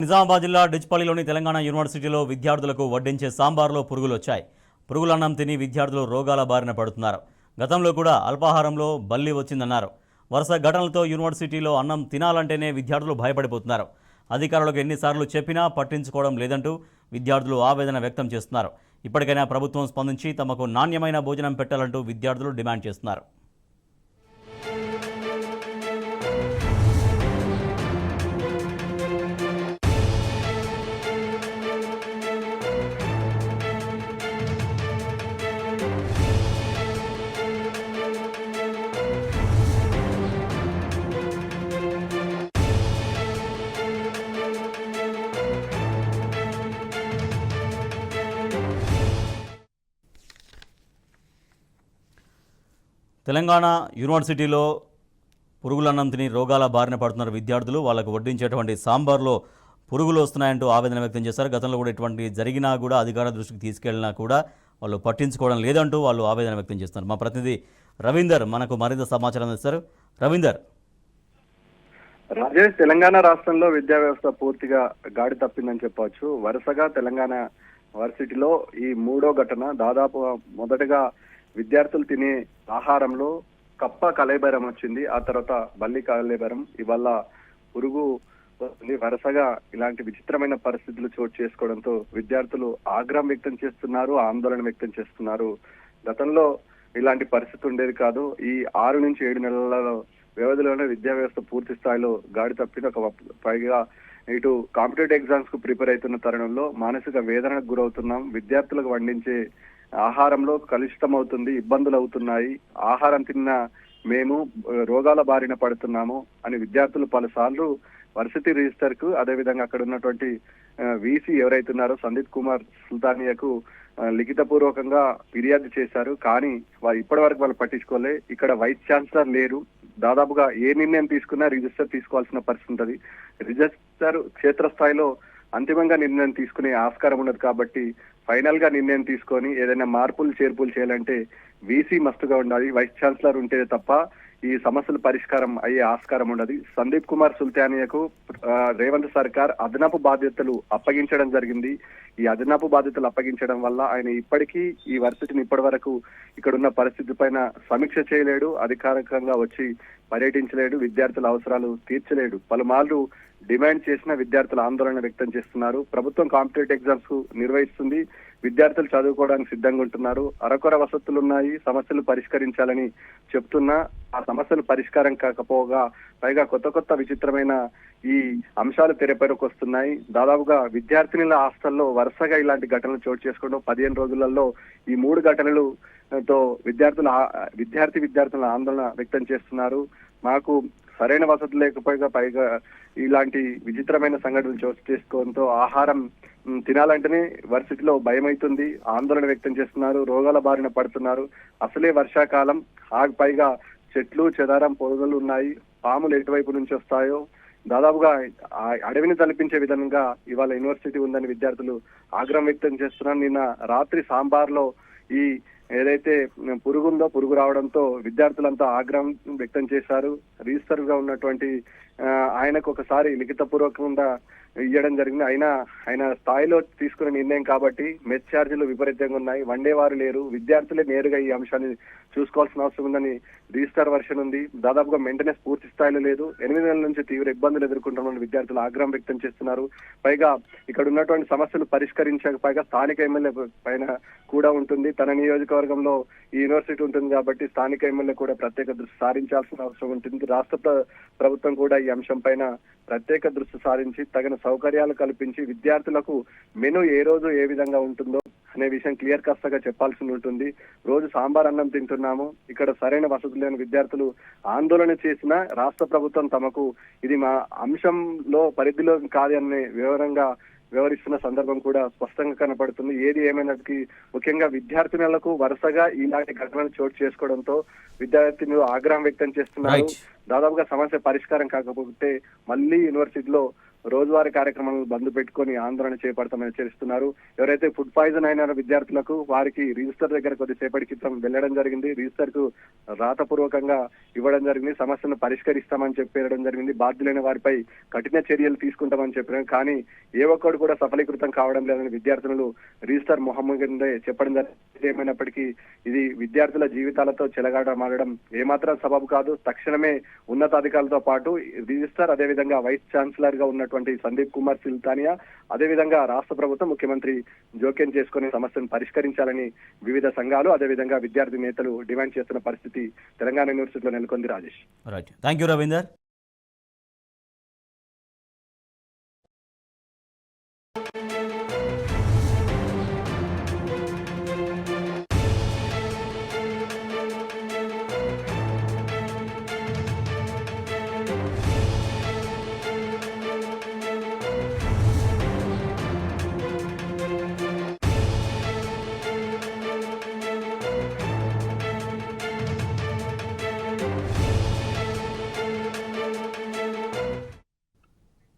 నిజామాబాద్ జిల్లా డిచ్పల్లిలోని తెలంగాణ యూనివర్సిటీలో విద్యార్థులకు వడ్డించే సాంబార్లో పురుగులు వచ్చాయి. పురుగులన్నం తిని విద్యార్థులు రోగాల బారిన పడుతున్నారు. గతంలో కూడా అల్పాహారంలో బల్లి వచ్చిందన్నారు. వరుస ఘటనలతో యూనివర్సిటీలో అన్నం తినాలంటేనే విద్యార్థులు భయపడిపోతున్నారు. అధికారులకు ఎన్నిసార్లు చెప్పినా పట్టించుకోవడం లేదంటూ విద్యార్థులు ఆవేదన వ్యక్తం చేస్తున్నారు. ఇప్పటికైనా ప్రభుత్వం స్పందించి తమకు నాణ్యమైన భోజనం పెట్టాలంటూ విద్యార్థులు డిమాండ్ చేస్తున్నారు. తెలంగాణ యూనివర్సిటీలో పురుగులన్నం తిని రోగాల బారిన పడుతున్నారు విద్యార్థులు. వాళ్ళకు వడ్డించేటువంటి సాంబార్లో పురుగులు వస్తున్నాయంటూ ఆవేదన వ్యక్తం చేశారు. గతంలో కూడా ఇటువంటి జరిగినా కూడా అధికారుల దృష్టికి తీసుకెళ్లినా కూడా వాళ్ళు పట్టించుకోవడం లేదంటూ వాళ్ళు ఆవేదన వ్యక్తం చేస్తున్నారు. మా ప్రతినిధి రవీందర్ మనకు మరింత సమాచారం అందిస్తారు. రవీందర్. రాజేష్, తెలంగాణ రాష్ట్రంలో విద్యా వ్యవస్థ పూర్తిగా గాడి తప్పిందని చెప్పవచ్చు. వరుసగా తెలంగాణ యూనివర్సిటీలో ఈ మూడో ఘటన. దాదాపు మొదటగా విద్యార్థులు తినే ఆహారంలో కప్ప కళేబరం వచ్చింది, ఆ తర్వాత బల్లి కళేబరం, ఇవల్ల పురుగు వస్తుంది. వరుసగా ఇలాంటి విచిత్రమైన పరిస్థితులు చోటు చేసుకోవడంతో విద్యార్థులు ఆగ్రహం వ్యక్తం చేస్తున్నారు, ఆందోళన వ్యక్తం చేస్తున్నారు. గతంలో ఇలాంటి పరిస్థితి ఉండేది కాదు. ఈ 6 నుంచి 7 నెలల వ్యవధిలోనే విద్యా వ్యవస్థ పూర్తి స్థాయిలో గాడి తప్పింది. పైగా ఇటు కాంపిటేటివ్ ఎగ్జామ్స్ కు ప్రిపేర్ అవుతున్న తరుణంలో మానసిక వేదనకు గురవుతున్నాం. విద్యార్థులకు వండించే ఆహారంలో కలుషితం అవుతుంది, ఇబ్బందులు అవుతున్నాయి, ఆహారం తిన్న మేము రోగాల బారిన పడుతున్నాము అని విద్యార్థులు పలుసార్లు వర్సిటీ రిజిస్టర్ కు, అదేవిధంగా అక్కడ ఉన్నటువంటి వీసీ ఎవరైతున్నారో సందీప్ కుమార్ సుల్తానియాకు లిఖిత పూర్వకంగా ఫిర్యాదు చేశారు. కానీ ఇప్పటి వరకు వాళ్ళు పట్టించుకోలే. ఇక్కడ వైస్ ఛాన్సలర్ లేరు. దాదాపుగా ఏ నిర్ణయం తీసుకున్నా రిజిస్టర్ తీసుకోవాల్సిన పరిస్థితి ఉంటుంది. రిజిస్టర్ క్షేత్రస్థాయిలో అంతిమంగా నిర్ణయం తీసుకునే ఆస్కారం ఉండదు. కాబట్టి ఫైనల్ గా నిర్ణయం తీసుకొని ఏదైనా మార్పులు చేర్పులు చేయాలంటే వీసీ మస్తుగా ఉండాలి, వైస్ ఛాన్సలర్ ఉంటే తప్ప ఈ సమస్యలు పరిష్కారం అయ్యే ఆస్కారం ఉండదు. సందీప్ కుమార్ సుల్తానియాకు రేవంత్ సర్కార్ అదనపు బాధ్యతలు అప్పగించడం జరిగింది. ఈ అదనపు బాధ్యతలు అప్పగించడం వల్ల ఆయన ఇప్పటికీ ఈ వర్సిటీని ఇప్పటి వరకు ఇక్కడ ఉన్న పరిస్థితి పైన సమీక్ష చేయలేడు, అధికారికంగా వచ్చి పర్యటించలేడు, విద్యార్థుల అవసరాలు తీర్చలేడు. పలుమార్లు డిమాండ్ చేసిన విద్యార్థులు ఆందోళన వ్యక్తం చేస్తున్నారు. ప్రభుత్వం కాంపిటేటివ్ ఎగ్జామ్స్ నిర్వహిస్తుంది, విద్యార్థులు చదువుకోవడానికి సిద్ధంగా ఉంటున్నారు. అరకొర వసతులు ఉన్నాయి, సమస్యలు పరిష్కరించాలని చెప్తున్నా ఆ సమస్యలు పరిష్కారం కాకపోగా పైగా కొత్త విచిత్రమైన ఈ అంశాలు తెరపైకి వస్తున్నాయి. దాదాపుగా విద్యార్థినుల హాస్టల్లో వరుసగా ఇలాంటి ఘటనలు చోటు చేసుకోవడం 15 రోజులలో ఈ 3 ఘటనలతో విద్యార్థుల ఆందోళన వ్యక్తం చేస్తున్నారు. మాకు సరైన వసతులు లేకపోయినా పైగా ఇలాంటి విచిత్రమైన సంఘటనలు చోటు చేసుకోవడంతో ఆహారం తినాలంటేనే వర్సిటీలో భయం అవుతుంది, ఆందోళన వ్యక్తం చేస్తున్నారు, రోగాల బారిన పడుతున్నారు. అసలే వర్షాకాలం, పైగా చెట్లు చెదారం పొదలు ఉన్నాయి, పాములు ఎటువైపు నుంచి వస్తాయో దాదాపుగా అడవిని తలపించే విధంగా ఇవాళ యూనివర్సిటీ ఉందని విద్యార్థులు ఆగ్రహం వ్యక్తం చేస్తున్నారు. నిన్న రాత్రి సాంబార్లో ఈ ఏదైతే పురుగు రావడంతో విద్యార్థులంతా ఆగ్రహం వ్యక్తం చేశారు. రిజిస్టర్ గా ఉన్నటువంటి ఆయనకు ఒకసారి లిఖిత పూర్వకంగా ఇవ్వడం జరిగింది. ఆయన స్థాయిలో తీసుకున్న నిర్ణయం కాబట్టి మెస్ ఛార్జీలు విపరీతంగా ఉన్నాయి, వండేవారు లేరు, విద్యార్థులే నేరుగా ఈ అంశాన్ని చూసుకోవాల్సిన అవసరం ఉందని రిజిస్టర్ వర్షన్ ఉంది. దాదాపుగా మెయింటెనెన్స్ పూర్తి స్థాయిలో లేదు. 8 నెలల నుంచి తీవ్ర ఇబ్బందులు ఎదుర్కొంటున్న విద్యార్థులు ఆగ్రహం వ్యక్తం చేస్తున్నారు. పైగా ఇక్కడ ఉన్నటువంటి సమస్యలు పరిష్కరించక పైగా స్థానిక ఎమ్మెల్యే పైన కూడా ఉంటుంది. తన నియోజకవర్గంలో ఈ యూనివర్సిటీ ఉంటుంది కాబట్టి స్థానిక ఎమ్మెల్యే కూడా ప్రత్యేక దృష్టి సారించాల్సిన అవసరం ఉంటుంది. రాష్ట్ర ప్రభుత్వం కూడా ఈ అంశం పైన ప్రత్యేక దృష్టి సారించి తగిన సౌకర్యాలు కల్పించి విద్యార్థులకు మెను ఏ రోజు ఏ విధంగా ఉంటుందో అనే విషయం క్లియర్ కస్ట్గా చెప్పాల్సి ఉంటుంది. రోజు సాంబార్ అన్నం తింటున్నాము, ఇక్కడ సరైన వసతులు లేని విద్యార్థులు ఆందోళన చేసిన రాష్ట్ర ప్రభుత్వం తమకు ఇది మా అంశంలో పరిధిలో కాదని వ్యవహరిస్తున్న సందర్భం కూడా స్పష్టంగా కనపడుతుంది. ఏది ఏమైనప్పటికీ ముఖ్యంగా విద్యార్థినులకు వరుసగా ఇలాంటి ఘటనలు చోటు చేసుకోవడంతో విద్యార్థినులు ఆగ్రహం వ్యక్తం చేస్తున్నారు. దాదాపుగా సమస్య పరిష్కారం కాకపోతే మళ్ళీ యూనివర్సిటీలో రోజువారీ కార్యక్రమాలను బంద్ పెట్టుకొని ఆందోళన చేపడతామని హెచ్చరిస్తున్నారు. ఎవరైతే ఫుడ్ పాయిజన్ అయిన విద్యార్థులకు వారికి రిజిస్టర్ దగ్గర కొద్దిసేపటి క్రితం వెళ్ళడం జరిగింది. రిజిస్టర్ కు రాతపూర్వకంగా ఇవ్వడం జరిగింది. సమస్యను పరిష్కరిస్తామని చెప్పడం జరిగింది. బాధ్యులైన వారిపై కఠిన చర్యలు తీసుకుంటామని చెప్పారు. కానీ ఏ ఒక్కడు కూడా సఫలీకృతం కావడం లేదని విద్యార్థులు రిజిస్టర్ మొహమ్మద్ చెప్పడం జరిగింది. ఏమైనప్పటికీ ఇది విద్యార్థుల జీవితాలతో చెలగాటమాడడం ఏమాత్రం సబబు కాదు. తక్షణమే ఉన్నతాధికారులతో పాటు రిజిస్టర్ అదేవిధంగా వైస్ ఛాన్సలర్ గా ఉన్నటువంటి సందీప్ కుమార్ సిల్తానియా అదేవిధంగా రాష్ట్ర ప్రభుత్వం ముఖ్యమంత్రి జోక్యం చేసుకుని సమస్యను పరిష్కరించాలని వివిధ సంఘాలు అదేవిధంగా విద్యార్థి నేతలు డిమాండ్ చేస్తున్న పరిస్థితి తెలంగాణ యూనివర్సిటీలో నెలకొంది. Rajesh. Right, thank you Ravinder.